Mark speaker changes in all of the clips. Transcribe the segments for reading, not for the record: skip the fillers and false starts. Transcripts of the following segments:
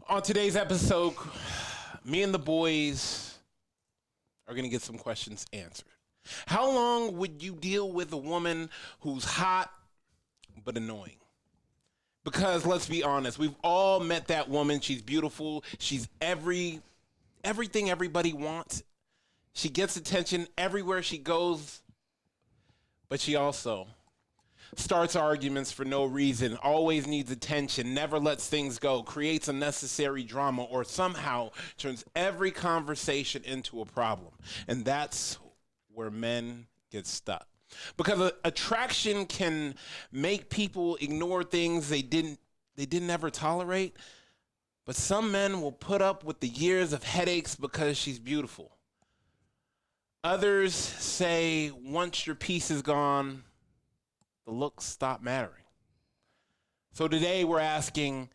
Speaker 1: On today's episode, me and the boys are going to get some questions answered. How long would you deal with a woman who's hot but annoying? Because let's be honest, we've all met that woman. She's beautiful. She's everything everybody wants. She gets attention everywhere she goes, but she also starts arguments for no reason, always needs attention, never lets things go, creates unnecessary drama, or somehow turns every conversation into a problem. And that's where men get stuck. Because attraction can make people ignore things they didn't ever tolerate. But some men will put up with the years of headaches because she's beautiful. Others say once your piece is gone, the looks stop mattering. So today we're asking,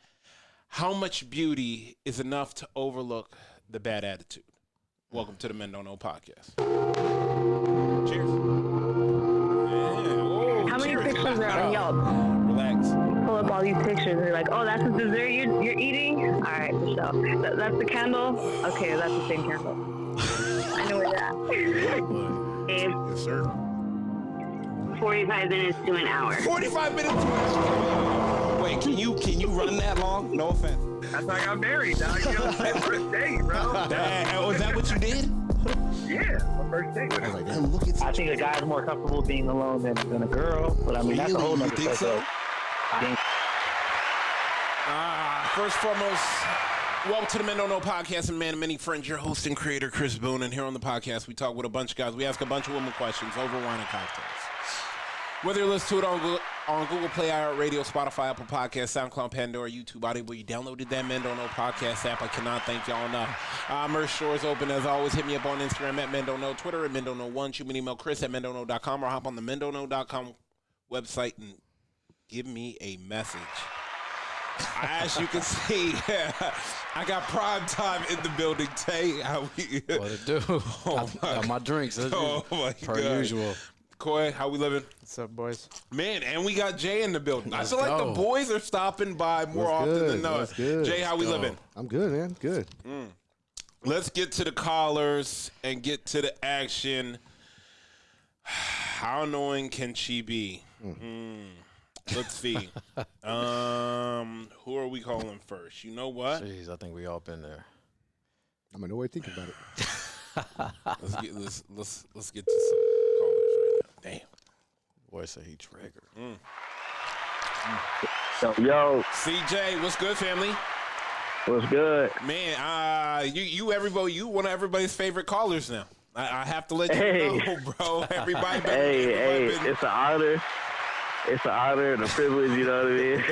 Speaker 1: how much beauty is enough to overlook the bad attitude? Welcome to the Men Don't Know podcast. Cheers. Yeah.
Speaker 2: How many pictures are on Yelp?
Speaker 1: Relax.
Speaker 2: Pull up all these pictures and you're like, oh, that's the dessert you're eating? All right, for sure. That's the candle? Okay, that's the same candle. I know where that.
Speaker 1: Yes, sir.
Speaker 3: 45 minutes to an hour.
Speaker 1: 45 minutes to an hour. Wait, can you run that long? No offense.
Speaker 4: That's how I got married, dog. You know, my first date, bro.
Speaker 1: Was that what you did?
Speaker 4: Yeah, my first date.
Speaker 1: I was like, damn, look at
Speaker 5: I think a guy's more comfortable being alone than a girl, but I mean, that's a whole nother
Speaker 1: You think so? First and foremost, welcome to the Men Don't Know podcast and Man of Many Friends. Your host and creator, Chris Boone. And here on the podcast, we talk with a bunch of guys. We ask a bunch of women questions over wine and cocktails. Whether you listen to it on Google Play, iHeartRadio, Spotify, Apple Podcasts, SoundCloud, Pandora, YouTube, Audible, you downloaded that Men Don't Know podcast app. I cannot thank y'all enough. Merch store is open as always. Hit me up on Instagram at Men Don't Know, Twitter at Men Don't Know 1. Shoot me an email, Chris at mendontknow.com, or hop on the mendontknow.com website and give me a message. As you can see, I got prime time in the building. Tay, how we?
Speaker 6: What it do? Got my drinks.
Speaker 1: My
Speaker 6: per
Speaker 1: God.
Speaker 6: usual.
Speaker 1: Coy, how we living?
Speaker 6: What's up, boys?
Speaker 1: Man, and we got Jay in the building.
Speaker 6: Let's
Speaker 1: I feel like
Speaker 6: go.
Speaker 1: the boys are stopping by more often than not. Jay, how we living?
Speaker 7: I'm good, man. Good.
Speaker 1: Let's get to the callers and get to the action. How annoying can she be? Let's see. Who are we calling first? You know what?
Speaker 6: Jeez, I think we all been there.
Speaker 7: I'm in no way thinking about it.
Speaker 1: Let's get to some callers right now. Damn.
Speaker 6: Boy said he triggered.
Speaker 4: Yo,
Speaker 1: CJ, what's good, family?
Speaker 4: what's good?
Speaker 1: Man, you one of everybody's favorite callers now. I have to let you
Speaker 4: Hey.
Speaker 1: know, bro. Everybody been,
Speaker 4: Hey,
Speaker 1: everybody been-
Speaker 4: it's an honor. It's an honor and a privilege, you know what I mean?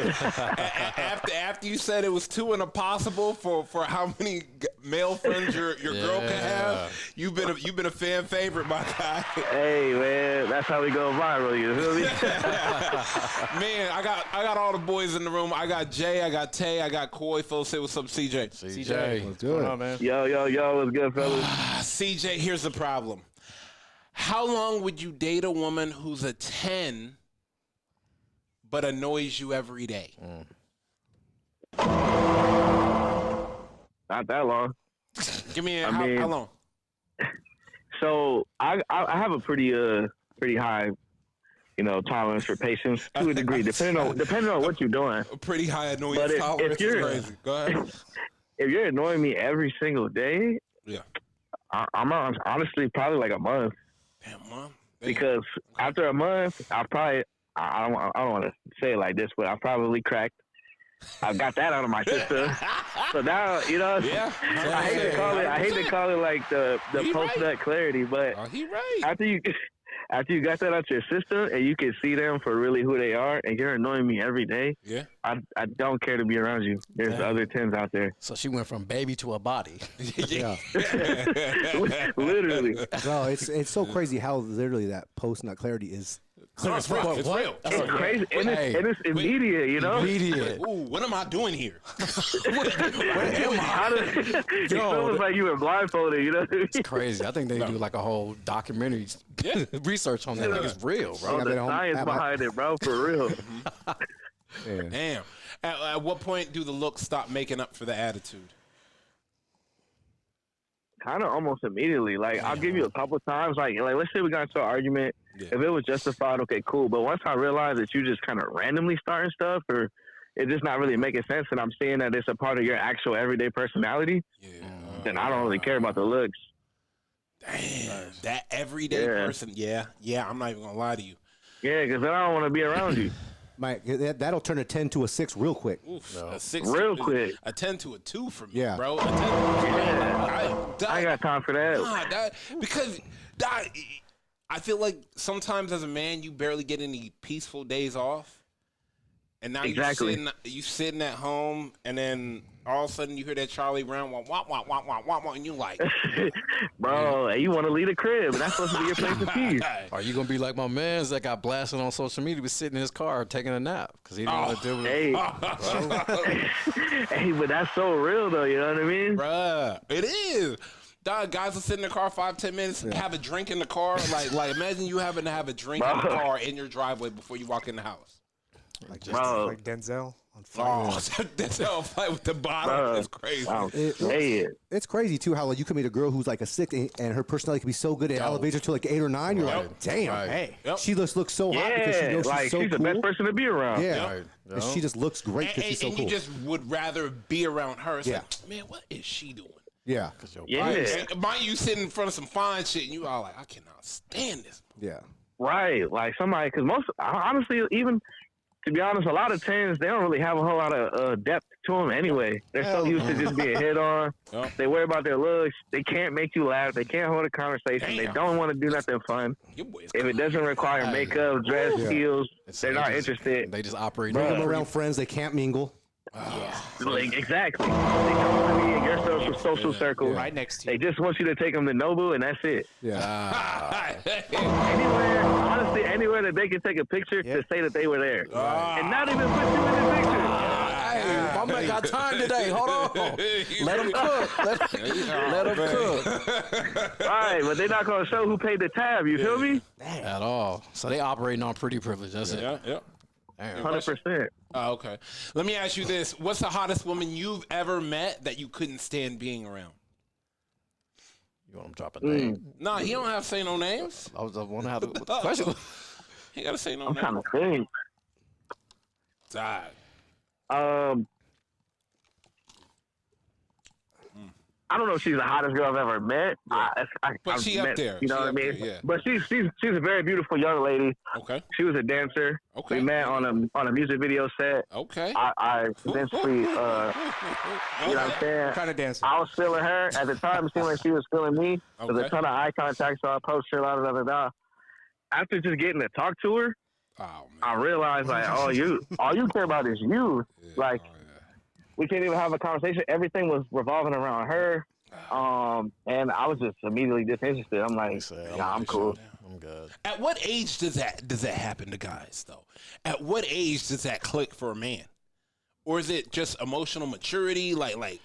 Speaker 1: after you said it was too impossible for how many male friends your girl can have, you've been a fan favorite, my guy.
Speaker 4: Hey, man, that's how we go viral, you feel me?
Speaker 1: Man, I got all the boys in the room. I got Jay, I got Tay, I got Coy. Phil, say what's up, CJ.
Speaker 6: CJ,
Speaker 7: What's
Speaker 6: what's going
Speaker 7: good?
Speaker 6: on, man?
Speaker 4: Yo, what's good, fellas?
Speaker 1: CJ, here's the problem. How long would you date a woman who's a 10 but annoys you every day?
Speaker 4: Not that long.
Speaker 1: Give me
Speaker 4: I
Speaker 1: how
Speaker 4: mean-
Speaker 1: long?
Speaker 4: So I have a pretty high, tolerance for patience to a degree, depending on what you're doing.
Speaker 1: A pretty high annoyance
Speaker 4: But if
Speaker 1: tolerance is
Speaker 4: you're-
Speaker 1: crazy. Go ahead.
Speaker 4: If you're annoying me every single day,
Speaker 1: Yeah.
Speaker 4: I'm honestly probably like a month.
Speaker 1: Damn, Mom.
Speaker 4: Because after a month, I don't want to say it like this, but I probably cracked. I got that out of my system. So now,
Speaker 1: Yeah.
Speaker 4: I hate to call it like the
Speaker 1: He
Speaker 4: post-nut
Speaker 1: right.
Speaker 4: clarity, but
Speaker 1: Oh, he right.
Speaker 4: after you got that out your system and you can see them for really who they are, and you're annoying me every day,
Speaker 1: Yeah.
Speaker 4: I don't care to be around you. There's other 10s out there.
Speaker 6: So she went from baby to a body.
Speaker 7: Yeah.
Speaker 4: Literally.
Speaker 7: Bro, it's so crazy how literally that post-nut clarity is.
Speaker 1: No, it's real. It's real.
Speaker 4: It's crazy. And
Speaker 6: Hey.
Speaker 4: it's immediate, you know?
Speaker 6: Immediate.
Speaker 1: Ooh, what am I doing here?
Speaker 4: It's almost like you were blindfolded, you know?
Speaker 6: It's crazy. I think they do like a whole documentary research on that. I think it's real,
Speaker 4: Oh,
Speaker 6: bro.
Speaker 4: the science behind it, bro, for real.
Speaker 7: Man.
Speaker 1: Damn. At what point do the looks stop making up for the attitude?
Speaker 4: Kind of almost immediately. Like, I'll give you a couple times. Like let's say we got into an argument.
Speaker 1: Yeah.
Speaker 4: If it was justified, okay, cool. But once I realize that you just kind of randomly starting stuff, or it's just not really making sense, and I'm seeing that it's a part of your actual everyday personality, then I don't really care about the looks.
Speaker 1: Damn. That everyday person. Yeah. I'm not even gonna lie to you.
Speaker 4: Yeah, because then I don't want to be around you.
Speaker 7: Mike, that'll turn a 10 to a 6 real quick.
Speaker 1: Oof, a 6
Speaker 4: Real quick.
Speaker 1: A 10 to a 2 for me,
Speaker 7: Yeah.
Speaker 1: bro. A 10 to a 2.
Speaker 4: I ain't got time for that.
Speaker 1: Nah, because I feel like sometimes as a man, you barely get any peaceful days off. And now you sitting at home, and then all of a sudden you hear that Charlie Brown wah, wah, wah, wah, wah, wah, wah, and you like,
Speaker 4: bro, you want to leave the crib, and that's supposed to be your place of peace.
Speaker 6: Are you gonna be like my man's that got blasted on social media? Was sitting in his car taking a nap because he didn't want to deal with it.
Speaker 4: Hey, but that's so real, though. You know what I mean?
Speaker 1: bruh, it is. Dog, guys will sit in the car 5-10 minutes, have a drink in the car. Like imagine you having to have a drink in the car in your driveway before you walk in the house.
Speaker 4: Bro.
Speaker 8: Like Denzel on fire.
Speaker 1: Oh, that's how I fight with the bottle. That's crazy.
Speaker 7: It's crazy too how like you can meet a girl who's like a 6 and her personality can be so good it elevates her to like 8 or 9. You're like, damn,
Speaker 6: Right.
Speaker 7: hey, she just looks so hot because she knows
Speaker 4: like
Speaker 7: she's so
Speaker 4: she's
Speaker 7: cool.
Speaker 4: the best person to be around.
Speaker 7: Yeah,
Speaker 6: Right.
Speaker 7: and she just looks great because she's so
Speaker 1: and
Speaker 7: cool.
Speaker 1: you just would rather be around her. It's
Speaker 7: Yeah.
Speaker 1: like, man, what is she doing?
Speaker 7: Yeah,
Speaker 4: Yeah.
Speaker 1: And mind you sitting in front of some fine shit, and you all like, I cannot stand this.
Speaker 7: yeah.
Speaker 4: Right. Like somebody, because honestly, even to be honest, a lot of 10s, they don't really have a whole lot of depth to them anyway. They're so used to just being hit on.
Speaker 1: Yep.
Speaker 4: They worry about their looks. They can't make you laugh. They can't hold a conversation. They
Speaker 1: Damn.
Speaker 4: don't want to do nothing fun.
Speaker 1: Your boy's
Speaker 4: If it doesn't require makeup, dress, heels, they're not interested.
Speaker 6: They just operate.
Speaker 7: Bring them around friends. They can't mingle.
Speaker 4: Like, exactly. They don't want to be in your social circle.
Speaker 8: Right next to you.
Speaker 4: They just want you to take them to Nobu, and that's it.
Speaker 7: Yeah,
Speaker 4: Anywhere, honestly, anywhere that they can take a picture to say that they were there. And not even put you in the picture.
Speaker 6: Hey, my man got time today. Hold on. Let him cook. Let him cook.
Speaker 4: Right, but they're not going to show who paid the tab. You feel me?
Speaker 6: At all. So they operating on pretty privilege. That's it.
Speaker 1: yeah.
Speaker 6: Damn.
Speaker 4: 100%.
Speaker 1: Oh, okay. Let me ask you this: what's the hottest woman you've ever met that you couldn't stand being around?
Speaker 6: You want him to drop a name?
Speaker 1: Nah, he don't have to say no names.
Speaker 6: I was wondering how the question.
Speaker 1: He gotta say no
Speaker 4: I'm
Speaker 1: names.
Speaker 4: trying to think.
Speaker 1: God.
Speaker 4: I don't know if she's the hottest girl I've ever met.
Speaker 1: But she up there.
Speaker 4: You know
Speaker 1: She
Speaker 4: what I
Speaker 1: up
Speaker 4: mean?
Speaker 1: there, yeah.
Speaker 4: But she's a very beautiful young lady.
Speaker 1: Okay.
Speaker 4: She was a dancer.
Speaker 1: Okay.
Speaker 4: We met on a music video set.
Speaker 1: Okay.
Speaker 4: I eventually, you know what I'm saying?
Speaker 8: Kind of dancing.
Speaker 4: I was feeling her at the time. It seemed like she was feeling me. There was
Speaker 1: Okay.
Speaker 4: a ton of eye contact, so I approached her. Da. After just getting to talk to her,
Speaker 1: Oh man.
Speaker 4: I realized like, all you care about is you. Like, we can't even have a conversation. Everything was revolving around her. And I was just immediately disinterested. I'm like, nah, I'm cool.
Speaker 6: I'm good.
Speaker 1: At what age does that happen to guys though? At what age does that click for a man? Or is it just emotional maturity? Like
Speaker 4: 100%.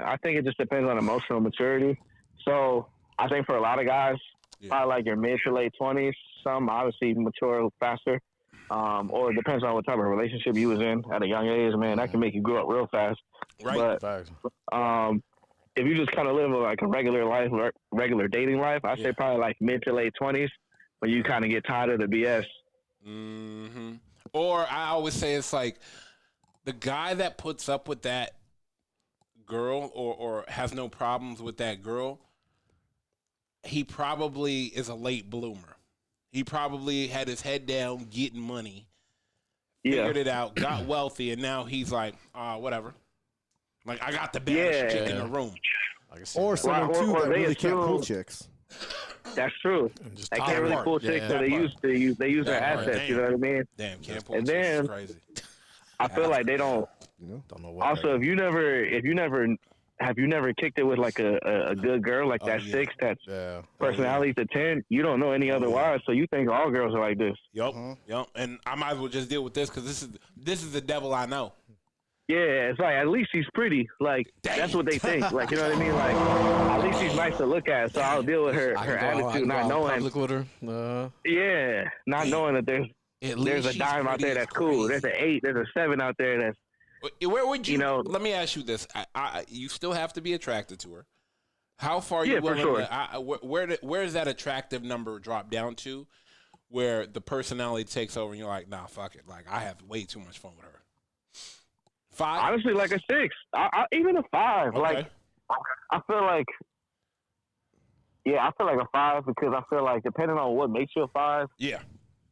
Speaker 4: I think it just depends on emotional maturity. So I think for a lot of guys, probably like your mid to late 20s, some obviously mature faster. Or it depends on what type of relationship you was in at a young age, man. That can make you grow up real fast.
Speaker 1: Right.
Speaker 4: But if you just kind of live like a regular life, regular dating life, I say probably like mid to late 20s when you kind of get tired of the BS.
Speaker 1: Mm-hmm. Or I always say it's like the guy that puts up with that girl or has no problems with that girl, he probably is a late bloomer. He probably had his head down getting money, figured it out, got wealthy, and now he's like, whatever. Like, I got the baddest chick in the room.
Speaker 7: or someone
Speaker 4: Or-
Speaker 7: too
Speaker 4: or
Speaker 7: that
Speaker 4: they
Speaker 7: really can't
Speaker 4: assume-
Speaker 7: pull chicks.
Speaker 4: That's true. They can't really pull chicks, so they use their assets. You know what I mean?
Speaker 1: Damn, can't pull
Speaker 4: And
Speaker 1: chicks.
Speaker 4: then-
Speaker 1: It's crazy.
Speaker 4: I feel like they don't.
Speaker 6: Don't know what.
Speaker 4: Also, if you never kicked it with like a good girl, like that 6, that's
Speaker 6: Yeah.
Speaker 4: personality's a 10, you don't know any other wives, so you think all girls are like this.
Speaker 1: Yup. And I might as well just deal with this because this is the devil I know.
Speaker 4: Yeah, it's like at least she's pretty. Like that's what they think. Like, you know what I mean? Like at least she's nice to look at. So I'll deal with her
Speaker 6: I can go out
Speaker 4: attitude, not
Speaker 6: in
Speaker 4: knowing.
Speaker 6: public with her.
Speaker 4: Yeah, not knowing that there's
Speaker 1: At least
Speaker 4: there's a
Speaker 1: she's
Speaker 4: dime out
Speaker 1: pretty
Speaker 4: there
Speaker 1: is
Speaker 4: that's cool.
Speaker 1: crazy.
Speaker 4: There's an 8. There's a 7 out there that's.
Speaker 1: Where would you?
Speaker 4: You know,
Speaker 1: let me ask you this: you still have to be attracted to her. How far are
Speaker 4: Yeah,
Speaker 1: you
Speaker 4: for
Speaker 1: willing?
Speaker 4: sure.
Speaker 1: Where does that attractive number drop down to? Where the personality takes over, and you're like, nah, fuck it. Like I have way too much fun with her. 5.
Speaker 4: Honestly, like a 6. Even a 5.
Speaker 1: Okay.
Speaker 4: Like I feel like. Yeah, I feel like a 5 because I feel like depending on what makes you a 5.
Speaker 1: Yeah.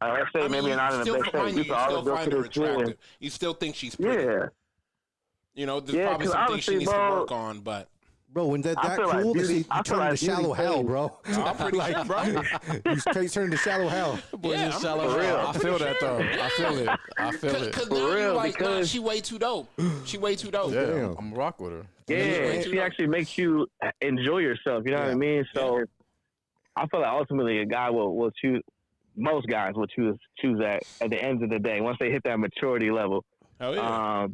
Speaker 4: Let's say maybe
Speaker 1: you
Speaker 4: not in the
Speaker 1: still
Speaker 4: best
Speaker 1: find
Speaker 4: shape.
Speaker 1: you
Speaker 4: You can always
Speaker 1: still
Speaker 4: go
Speaker 1: find
Speaker 4: to
Speaker 1: her
Speaker 4: the gym.
Speaker 1: attractive. You still think she's pretty.
Speaker 4: Yeah.
Speaker 1: You know, there's
Speaker 4: Yeah,
Speaker 1: probably
Speaker 4: 'cause
Speaker 1: some things she
Speaker 4: honestly,
Speaker 1: needs to
Speaker 4: bro,
Speaker 1: work on, but
Speaker 7: Bro, when that
Speaker 4: I feel like
Speaker 7: cool,
Speaker 4: beauty-
Speaker 7: you
Speaker 4: I feel
Speaker 7: turn
Speaker 4: like
Speaker 7: into shallow
Speaker 4: beauty
Speaker 7: hell,
Speaker 4: pays.
Speaker 7: bro.
Speaker 1: I'm pretty sure, bro.
Speaker 7: You turn into shallow hell.
Speaker 6: Boy,
Speaker 1: Yeah,
Speaker 6: it's
Speaker 1: I'm
Speaker 6: shallow
Speaker 4: for
Speaker 6: hell.
Speaker 4: real.
Speaker 6: I feel that though. I feel it. I feel it.
Speaker 1: Because
Speaker 4: For
Speaker 1: now you're
Speaker 4: real,
Speaker 1: like, nah,
Speaker 4: because-
Speaker 1: she way too dope. She way too dope.
Speaker 6: Yeah,
Speaker 7: Damn.
Speaker 6: I'm rock with her.
Speaker 4: Yeah, she actually makes you enjoy yourself. You know what I mean? So I feel like ultimately a guy will choose. Most guys will choose that at the end of the day once they hit that maturity level.
Speaker 1: Oh yeah.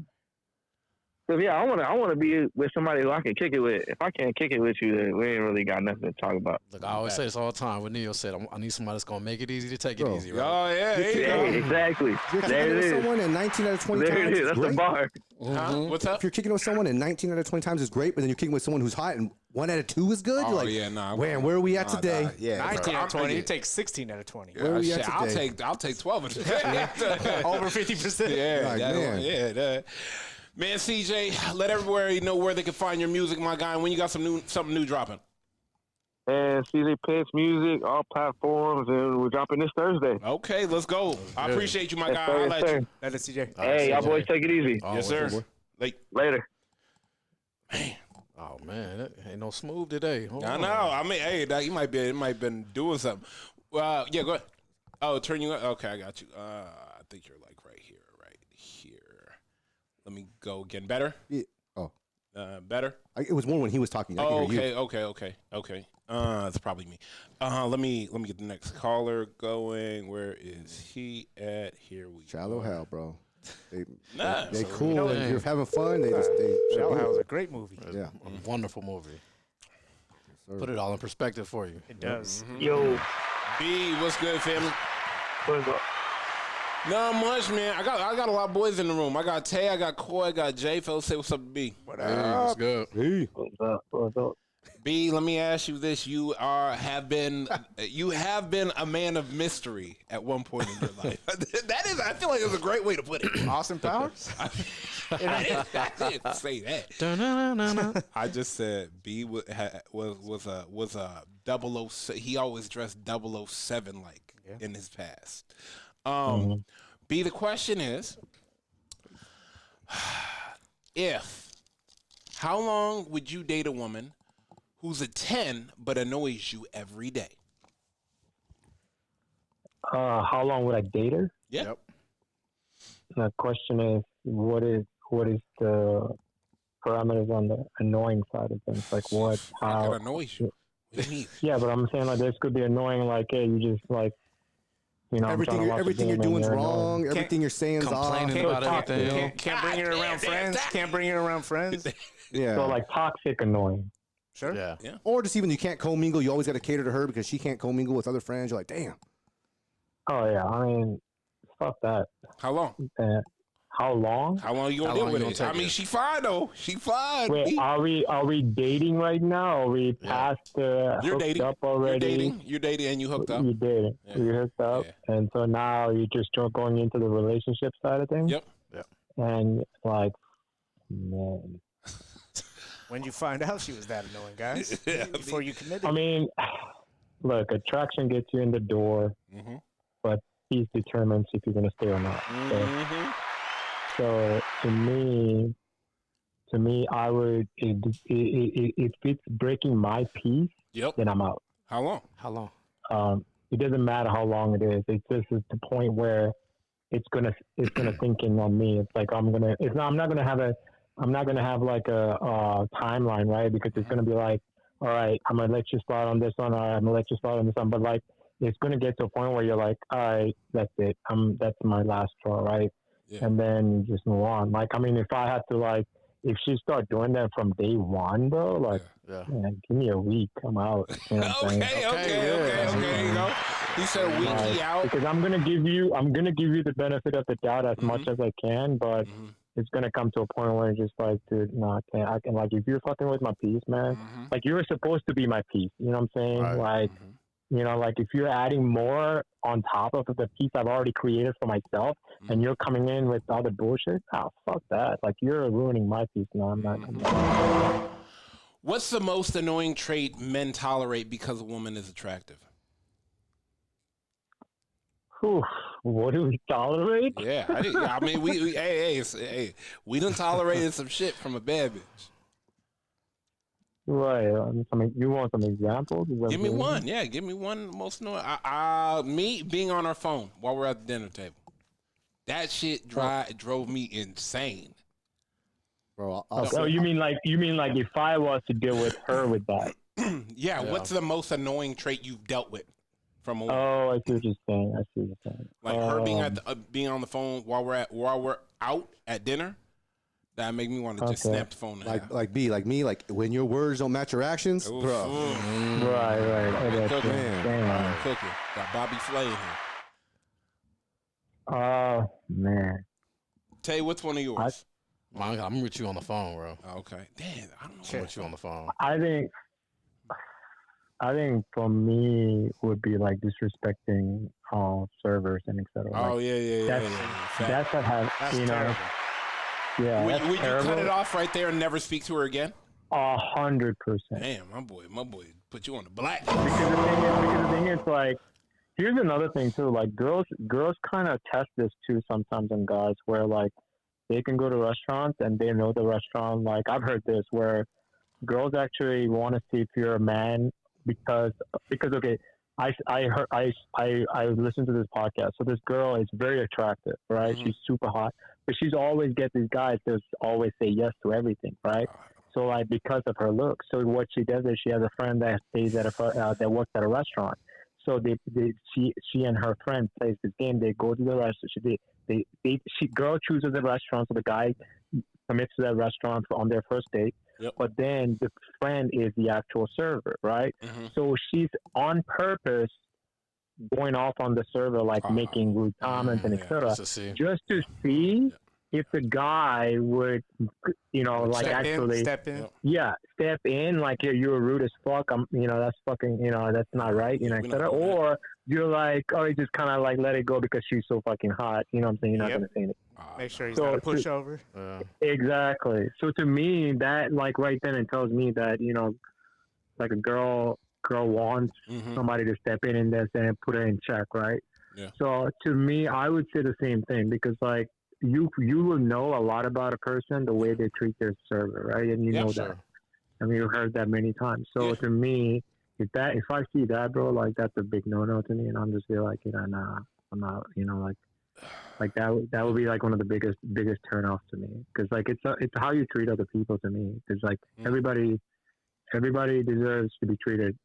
Speaker 4: So yeah, I want to be with somebody who I can kick it with. If I can't kick it with you, then we ain't really got nothing to talk about.
Speaker 6: Look, I always say this all the time. What Neo said, I need somebody that's gonna make it easy to take it
Speaker 7: Bro.
Speaker 6: easy, right?
Speaker 1: Oh yeah. There you
Speaker 4: Yeah,
Speaker 1: go.
Speaker 4: exactly.
Speaker 7: If you're
Speaker 4: There
Speaker 7: kicking
Speaker 4: it
Speaker 7: with
Speaker 4: is.
Speaker 7: someone and 19 out of 20
Speaker 4: There
Speaker 7: times,
Speaker 4: it is.
Speaker 7: it's
Speaker 4: That's the
Speaker 7: great.
Speaker 4: bar.
Speaker 1: Huh? What's up?
Speaker 7: If you're kicking with someone and 19 out of 20 times is great, but then you're kicking with someone who's hot and 1 out of 2 is good,
Speaker 1: Oh,
Speaker 7: you're like,
Speaker 1: yeah, nah,
Speaker 7: man, where are we at
Speaker 1: nah,
Speaker 7: today?
Speaker 1: nah,
Speaker 8: Yeah, 19 out of 20.
Speaker 1: Yeah.
Speaker 8: You take 16 out of 20.
Speaker 7: Where are we
Speaker 1: Shit,
Speaker 7: at today?
Speaker 1: I'll take 12 of them.
Speaker 8: Over 50%.
Speaker 1: Yeah,
Speaker 7: Like, man.
Speaker 1: yeah. Man, CJ, let everybody know where they can find your music, my guy, and when you got something new dropping.
Speaker 4: And CJ Pitts music, all platforms, and we're dropping this Thursday.
Speaker 1: Okay, let's go. I appreciate you, my guy.
Speaker 4: Yes,
Speaker 1: I'll
Speaker 4: sir,
Speaker 1: let
Speaker 4: yes,
Speaker 1: you.
Speaker 4: sir.
Speaker 8: That is CJ.
Speaker 4: Hey, y'all boys take it easy.
Speaker 6: Oh,
Speaker 1: Yes,
Speaker 6: wait,
Speaker 1: sir. Like,
Speaker 4: Later.
Speaker 6: Oh man, that ain't no smooth today. Hold
Speaker 1: I
Speaker 6: on.
Speaker 1: know. I mean, hey, it might been doing something. Yeah, go ahead. Oh, turn you up. Okay, I got you. I think you're like right here. Let me go again. Better?
Speaker 7: Yeah. Oh,
Speaker 1: Better?
Speaker 7: it was more when he was talking. I
Speaker 1: Oh,
Speaker 7: can hear you.
Speaker 1: okay. It's probably me. Let me get the next caller going. Where is he at? Here we
Speaker 7: Shallow
Speaker 1: go.
Speaker 7: hell, bro. They
Speaker 1: So,
Speaker 7: cool and you're having fun. They
Speaker 8: Shallow Hell is a great movie.
Speaker 7: Yeah.
Speaker 6: A wonderful movie.
Speaker 7: sir.
Speaker 6: Put it all in perspective for you.
Speaker 8: It does.
Speaker 4: Yo,
Speaker 1: B, what's good, family?
Speaker 4: what's up?
Speaker 1: Not much, man. I got a lot of boys in the room. I got Tay, I got Coy, I got Jay. Fellas, say what's up to B.
Speaker 8: What
Speaker 6: Hey,
Speaker 8: up?
Speaker 6: what's good?
Speaker 7: Hey.
Speaker 4: What's up? What's up?
Speaker 1: B, let me ask you this: you have been a man of mystery at one point in your life. I feel like it's a great way to put it.
Speaker 8: Austin Powers?
Speaker 1: I didn't say that.
Speaker 6: Dun-dun-dun-dun-dun.
Speaker 1: I just said B was a 007. He always dressed 007 like in his past. B, the question is, how long would you date a woman who's a 10 but annoys you every day?
Speaker 9: How long would I date her?
Speaker 1: Yeah.
Speaker 6: Yep.
Speaker 9: The question is, what is the parameters on the annoying side of things? Like what?
Speaker 1: That
Speaker 9: How?
Speaker 1: annoys you. What do you mean?
Speaker 9: Yeah, but I'm saying like this could be annoying. Like, hey, you just like, I'm trying to watch a
Speaker 7: Everything you're
Speaker 9: game and
Speaker 7: doing is
Speaker 9: you're annoying.
Speaker 7: wrong. Everything you're saying is off.
Speaker 6: Complaining about
Speaker 9: toxic,
Speaker 6: everything.
Speaker 8: Can't bring it around friends. Can't bring it around friends.
Speaker 7: Yeah.
Speaker 9: So like toxic annoying.
Speaker 8: Sure.
Speaker 6: Yeah.
Speaker 7: Or just even you can't commingle. You always got to cater to her because she can't commingle with other friends. You're like, damn.
Speaker 9: Oh yeah, I mean, fuck that.
Speaker 1: How long?
Speaker 9: How long?
Speaker 1: How long you
Speaker 6: How
Speaker 1: gonna
Speaker 6: long
Speaker 1: deal
Speaker 6: you
Speaker 1: with
Speaker 6: gonna
Speaker 1: it? I
Speaker 6: take
Speaker 1: mean,
Speaker 6: it?
Speaker 1: she fine though. She fine.
Speaker 9: Wait,
Speaker 1: B.
Speaker 9: are we dating right now? Are we past
Speaker 1: You're
Speaker 9: hooked
Speaker 1: dating.
Speaker 9: up already?
Speaker 1: You're dating, and you hooked up.
Speaker 9: You did.
Speaker 1: Yeah.
Speaker 9: You hooked up,
Speaker 1: Yeah.
Speaker 9: and so now you're just going into the relationship side of things.
Speaker 1: Yep.
Speaker 9: And like, man,
Speaker 8: When you find out she was that annoying, guys,
Speaker 1: Yeah,
Speaker 8: before you committed.
Speaker 9: I mean, look, attraction gets you in the door,
Speaker 1: Mhm.
Speaker 9: but peace determines if you're gonna stay or not.
Speaker 1: Mhm.
Speaker 9: So to me, I would if it's breaking my peace,
Speaker 1: Yep.
Speaker 9: then I'm out.
Speaker 1: How long?
Speaker 6: How long?
Speaker 9: It doesn't matter how long it is. It's just at the point where it's gonna sink in on me. It's like I'm not gonna have like a timeline, right? Because it's gonna be like, all right, I'm gonna let you start on this one, or I'm gonna let you start on this one. But like, it's gonna get to a point where you're like, all right, that's it. That's my last straw, right?
Speaker 1: Yeah.
Speaker 9: And then just move on. Like, I mean, if I have to like, if she start doing that from day one, bro, like,
Speaker 6: Yeah.
Speaker 9: man, give me a week, I'm out. You know what I'm saying?
Speaker 1: Okay. There you go. He said a week out.
Speaker 9: Because I'm gonna give you the benefit of the doubt as much as I can, but it's gonna come to a point where it's just like, dude, no, I can like if you're fucking with my peace, man, like you're supposed to be my peace. You know what I'm saying?
Speaker 6: Right.
Speaker 9: Like, you know, like if you're adding more on top of the piece I've already created for myself, and you're coming in with all the bullshit, oh fuck that! Like you're ruining my piece. No, I'm not.
Speaker 1: What's the most annoying trait men tolerate because a woman is attractive?
Speaker 9: Whew, what do we tolerate?
Speaker 1: Yeah, I mean, we done tolerated some shit from a bad bitch.
Speaker 9: Right. You want some examples?
Speaker 1: Give me one. Yeah, give me one most annoying. Me being on our phone while we're at the dinner table. That shit drove me insane.
Speaker 7: Bro,
Speaker 9: so you mean like if I was to deal with her with that?
Speaker 1: Yeah. What's the most annoying trait you've dealt with from a woman?
Speaker 9: Oh, I see what you're saying.
Speaker 1: Like her being being on the phone while we're out at dinner. That make me want to just snap the phone.
Speaker 7: Like me, like when your words don't match your actions, bro.
Speaker 9: Right.
Speaker 1: Right, cooking.
Speaker 7: Man.
Speaker 1: Cooking. Got Bobby Flay in here.
Speaker 9: Oh man.
Speaker 1: Tay, what's one of yours?
Speaker 6: I'm with you on the phone, bro.
Speaker 1: Okay. Damn, I don't know.
Speaker 6: I'm with you on the phone.
Speaker 9: I think for me would be like disrespecting servers and etc.
Speaker 1: Oh yeah.
Speaker 9: That's what have you know.
Speaker 8: Terrible.
Speaker 9: Yeah.
Speaker 1: Would you cut it off right there and never speak to her again?
Speaker 9: 100%.
Speaker 1: Damn, my boy put you on the black.
Speaker 9: Because the thing is like, here's another thing too. Like girls kind of test this too sometimes on guys, where like they can go to restaurants and they know the restaurant. Like I've heard this where girls actually want to see if you're a man because okay, I listened to this podcast. So this girl is very attractive, right? She's super hot, but she's always get these guys that always say yes to everything, right? So like because of her looks. So what she does is she has a friend that stays at that works at a restaurant. So she and her friend plays this game. They go to the restaurant. Girl chooses the restaurant, so the guy commits to that restaurant on their first date.
Speaker 1: Yep.
Speaker 9: But then the friend is the actual server, right? So she's on purpose going off on the server, like making rude comments and etc. Just to see if the guy would, like
Speaker 8: step in.
Speaker 9: Yeah, step in, like you're rude as fuck. That's fucking, that's not right, etc. Or you're like, you just kind of like let it go because she's so fucking hot. You know what I'm saying? You're not gonna say anything.
Speaker 8: Make sure he's not a pushover.
Speaker 9: Exactly. So to me, that like right then it tells me that like a girl wants somebody to step in and then put her in check, right?
Speaker 1: Yeah.
Speaker 9: So to me, I would say the same thing because like you will know a lot about a person the way they treat their server, right? And you know that. I mean, you've heard that many times. So to me, if I see that, bro, like that's a big no to me, and I'm just like, nah, I'm not, like that would be like one of the biggest turnoffs to me because like it's how you treat other people to me because like everybody deserves to be treated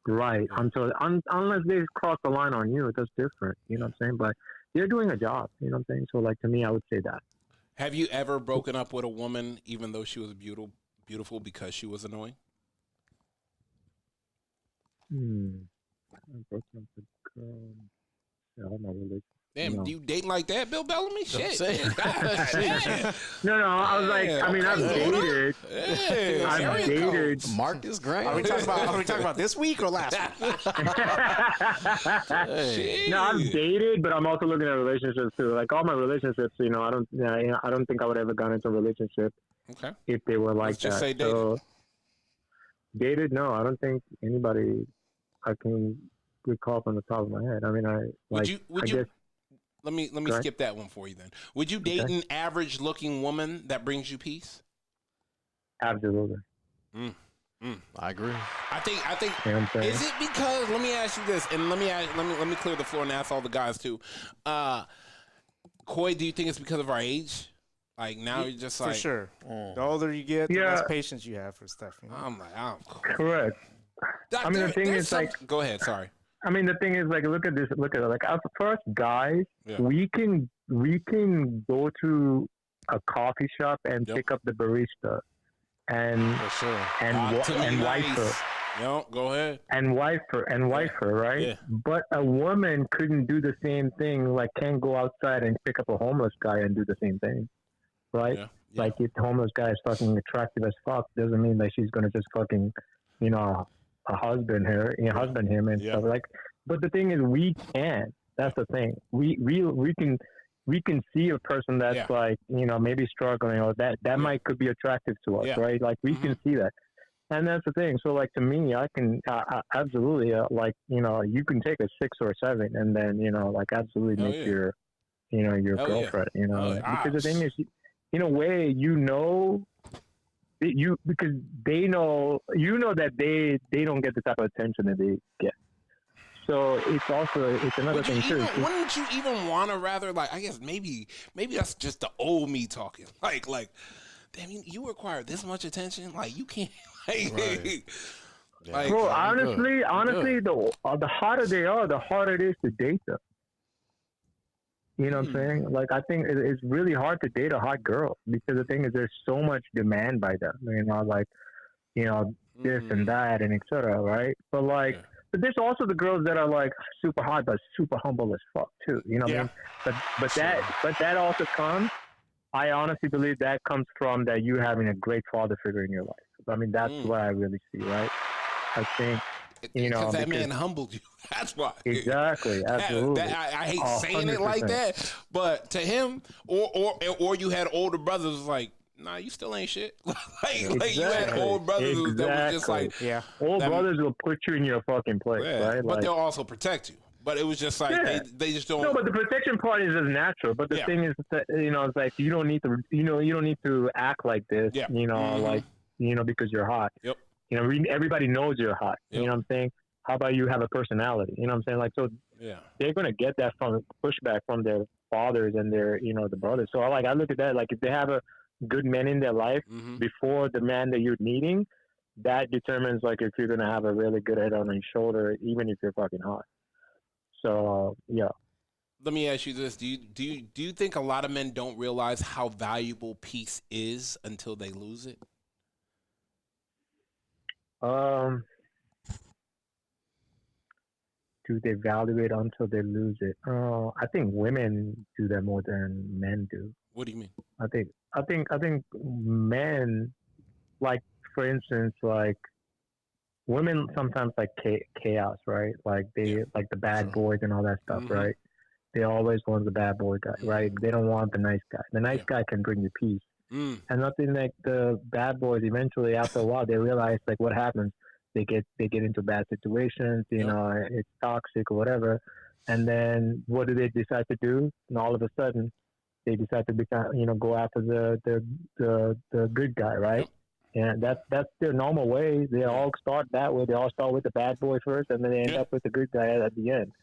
Speaker 9: right unless they cross the line on you, that's different, you know what I'm saying, but they're doing a job, you know what I'm saying, so like to me I would say that.
Speaker 1: Have you ever broken up with a woman even though she was beautiful because she was annoying?
Speaker 9: I broke up with a girl. Yeah, I'm not really.
Speaker 1: Damn, do you date like that, Bill Bellamy? Shit.
Speaker 9: No, I was like, I mean, I've dated. I've dated.
Speaker 6: Marcus Grant.
Speaker 8: Are we talking about this week or last week?
Speaker 9: No, I've dated, but I'm also looking at relationships too. Like all my relationships, I don't think I would ever gone into a relationship if they were like
Speaker 1: Let's just
Speaker 9: that.
Speaker 1: say dated.
Speaker 9: So, dated? No, I don't think anybody I can recall from the top of my head. I mean, I guess.
Speaker 1: Let me skip that one for you then. Would you date an average looking woman that brings you peace?
Speaker 9: Absolutely.
Speaker 6: I agree.
Speaker 1: I think is it because, let me ask you this, and let me clear the floor and ask all the guys too. Coy, do you think it's because of our age? Like now you're just like,
Speaker 8: for sure. The older you get, the less patience you have for stuff.
Speaker 1: I'm like,
Speaker 9: correct. I mean, the thing is like,
Speaker 1: go ahead. Sorry.
Speaker 9: I mean, the thing is, like, look at this. Look at it. Like, for us guys, we can go to a coffee shop and pick up the barista and wipe her.
Speaker 1: No, go ahead.
Speaker 9: and wife her, right?
Speaker 1: Yeah.
Speaker 9: But a woman couldn't do the same thing. Like, can't go outside and pick up a homeless guy and do the same thing, right?
Speaker 1: Yeah.
Speaker 9: Like, if the homeless guy is fucking attractive as fuck, doesn't mean that she's gonna just fucking, a husband him and stuff. Like, but the thing is, we can. That's the thing. We can see a person that's like, maybe struggling, or that might could be attractive to us, right? Like, we can see that. And that's the thing. So, like, to me, I can absolutely, you can take a 6 or a 7 and then, like, absolutely make your girlfriend, because the thing is, in a way, because they know, that they don't get the type of attention that they get. So it's another thing too.
Speaker 1: Wouldn't you even want to rather, like, I guess maybe that's just the old me talking. Like, damn, you require this much attention? Like, you can't,
Speaker 6: Right.
Speaker 1: like,
Speaker 9: bro, honestly, the hotter they are, the harder it is to date them. You know what I'm saying? Like, I think it's really hard to date a hot girl because the thing is, there's so much demand by them. This and that and etc. Right? But like, but there's also the girls that are like super hot but super humble as fuck too. You know what I mean? But that also comes. I honestly believe that comes from that you having a great father figure in your life. I mean, that's what I really see. Right? I think.
Speaker 1: Because that man humbled you. That's why.
Speaker 9: Exactly. Absolutely.
Speaker 1: I hate saying it like that, but to him, or you had older brothers like, nah, you still ain't shit. like you had old brothers that was just like,
Speaker 9: old brothers will put you in your fucking place, right?
Speaker 1: But they'll also protect you. But it was just like they just don't.
Speaker 9: No, but the protection part is just natural. But the thing is that it's like you don't need to you don't need to act like this.
Speaker 1: Yeah.
Speaker 9: Because you're hot.
Speaker 1: Yep.
Speaker 9: Everybody knows you're hot.
Speaker 1: Yep.
Speaker 9: You know what I'm saying? How about you have a personality? You know what I'm saying? Like, so they're going to get that from pushback from their fathers and their, the brothers. So I look at that, like, if they have a good man in their life before the man that you're meeting, that determines, like, if you're going to have a really good head on your shoulder, even if you're fucking hot. So,
Speaker 1: Let me ask you this. Do you think a lot of men don't realize how valuable peace is until they lose it?
Speaker 9: Do they value it until they lose it? I think women do that more than men do.
Speaker 1: What do you mean?
Speaker 9: I think men, like, for instance, like, women sometimes like chaos, right? Like they like the bad boys and all that stuff, right? They always want the bad boy guy, right? They don't want the nice guy. The nice guy can bring you peace. And nothing like the bad boys. Eventually, after a while, they realize like what happens. They get into bad situations. It's toxic or whatever. And then what do they decide to do? And all of a sudden, they decide to become go after the good guy, right? And that's their normal way. They all start that way. They all start with the bad boy first, and then they end up with the good guy at the end.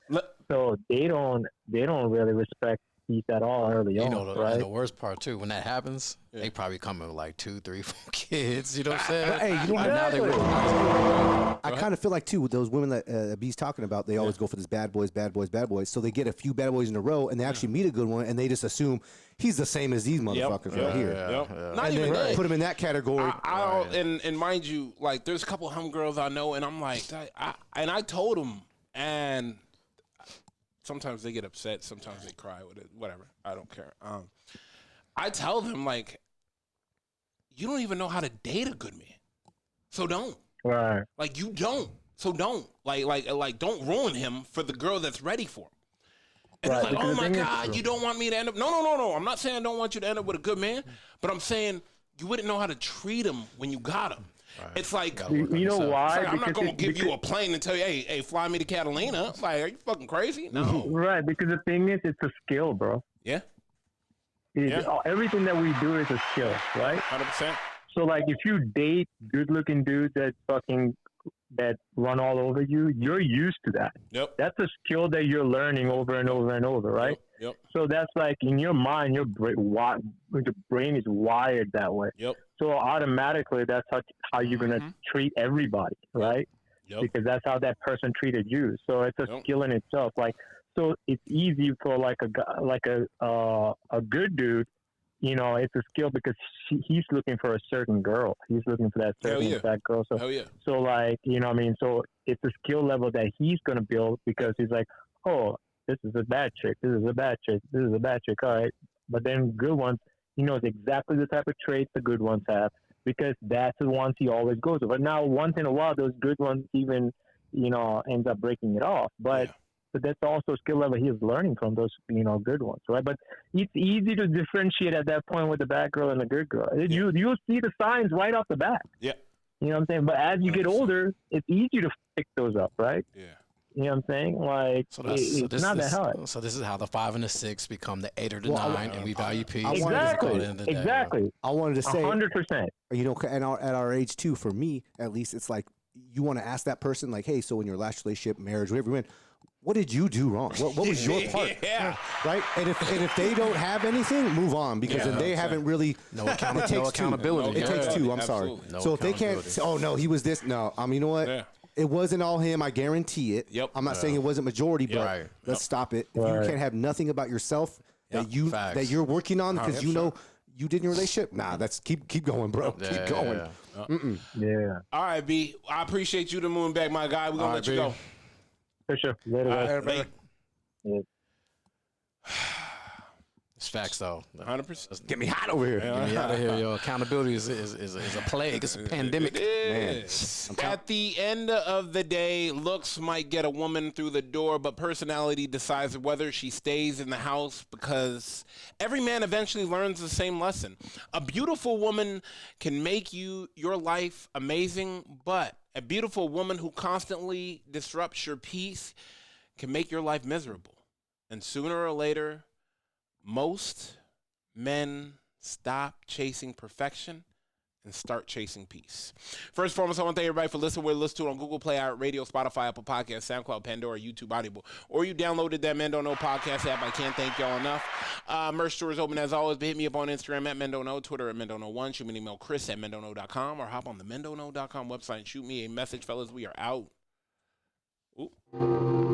Speaker 9: So they don't really respect peace at all early on, right?
Speaker 6: And the worst part too, when that happens, they probably come with like 2, 3, 4 kids. You know what I'm saying?
Speaker 7: Hey, you know what?
Speaker 6: Now they realize.
Speaker 7: I kind of feel like too with those women that B's talking about, they always go for this bad boys. So they get a few bad boys in a row, and they actually meet a good one, and they just assume he's the same as these motherfuckers right here.
Speaker 1: Not
Speaker 7: and
Speaker 1: even
Speaker 7: then put him in that category.
Speaker 1: And mind you, like, there's a couple of homegirls I know, and I'm like, I told them, and sometimes they get upset, sometimes they cry with it, whatever. I don't care. I tell them, like, you don't even know how to date a good man, so don't.
Speaker 9: Right.
Speaker 1: Like, you don't, so don't. Like, don't ruin him for the girl that's ready for him. And it's like, oh my God, you don't want me to end up. No. I'm not saying I don't want you to end up with a good man, but I'm saying you wouldn't know how to treat him when you got him. Right. It's like,
Speaker 9: you know why?
Speaker 1: Like, I'm not going to give you a plane and tell you, hey, fly me to Catalina. Like, are you fucking crazy? No.
Speaker 9: Right, because the thing is, it's a skill, bro.
Speaker 1: Yeah.
Speaker 9: Everything that we do is a skill, right?
Speaker 1: 100%.
Speaker 9: So, like, if you date good-looking dudes that run all over you, you're used to that.
Speaker 1: Yep.
Speaker 9: That's a skill that you're learning over and over and over, right?
Speaker 1: Yep.
Speaker 9: So that's like in your mind, your brain is wired that way.
Speaker 1: Yep.
Speaker 9: So automatically, that's how you're gonna treat everybody, right?
Speaker 1: Yep.
Speaker 9: Because that's how that person treated you. So it's a skill in itself. Like, so it's easy for like a good dude it's a skill because he's looking for a certain girl. He's looking for that certain exact girl. So, like, So it's a skill level that he's going to build because he's like, oh, this is a bad chick. This is a bad chick. This is a bad chick. All right. But then good ones, he knows exactly the type of traits the good ones have because that's the ones he always goes with. But now, once in a while, those good ones even, ends up breaking it off. But that's also a skill level he is learning from those, good ones, right? But it's easy to differentiate at that point with the bad girl and the good girl. You'll see the signs right off the bat.
Speaker 1: Yeah.
Speaker 9: You know what I'm saying? But as you get older, it's easy to pick those up, right?
Speaker 1: Yeah.
Speaker 9: You know what I'm saying? Like, it's not that hard.
Speaker 6: So this is how the 5 and the 6 become the 8 or the 9, and we value peace.
Speaker 9: Exactly.
Speaker 7: I wanted to say
Speaker 9: 100%.
Speaker 7: At our age too, for me at least, it's like you want to ask that person, like, hey, so in your last relationship, marriage, whatever you went, what did you do wrong? What was your part? Right? And if they don't have anything, move on because then they haven't really
Speaker 6: no accountability.
Speaker 7: It takes two. I'm sorry. So if they can't say, oh no, he was this. No, you know what? Yeah. It wasn't all him. I guarantee it.
Speaker 1: Yep.
Speaker 7: I'm not saying it wasn't majority, but let's stop it. If you can't have nothing about yourself that you're working on because you did in your relationship, that's keep going, bro. Keep going.
Speaker 9: Yeah.
Speaker 1: All right, B. I appreciate you to move back, my guy. We're gonna let you go.
Speaker 9: For sure. Later.
Speaker 1: Yeah.
Speaker 6: It's facts, though.
Speaker 1: 100%.
Speaker 7: Get me hot over here.
Speaker 6: Get me out of here, yo. Accountability is a plague. It's a pandemic.
Speaker 1: It is. At the end of the day, looks might get a woman through the door, but personality decides whether she stays in the house because every man eventually learns the same lesson. A beautiful woman can make your life amazing, but a beautiful woman who constantly disrupts your peace can make your life miserable. And sooner or later, most men stop chasing perfection and start chasing peace. First and foremost, I want to thank everybody for listening. We're listening to it on Google Play, Radio, Spotify, Apple Podcasts, SoundCloud, Pandora, YouTube, Audible, or you downloaded that Men Don't Know podcast app. I can't thank y'all enough. Merch store is open as always, but hit me up on Instagram at Men Don't Know, Twitter at Men Don't Know 1, shoot me an email, Chris at mendontknow.com, or hop on the mendontknow.com website and shoot me a message, fellas. We are out. Ooh.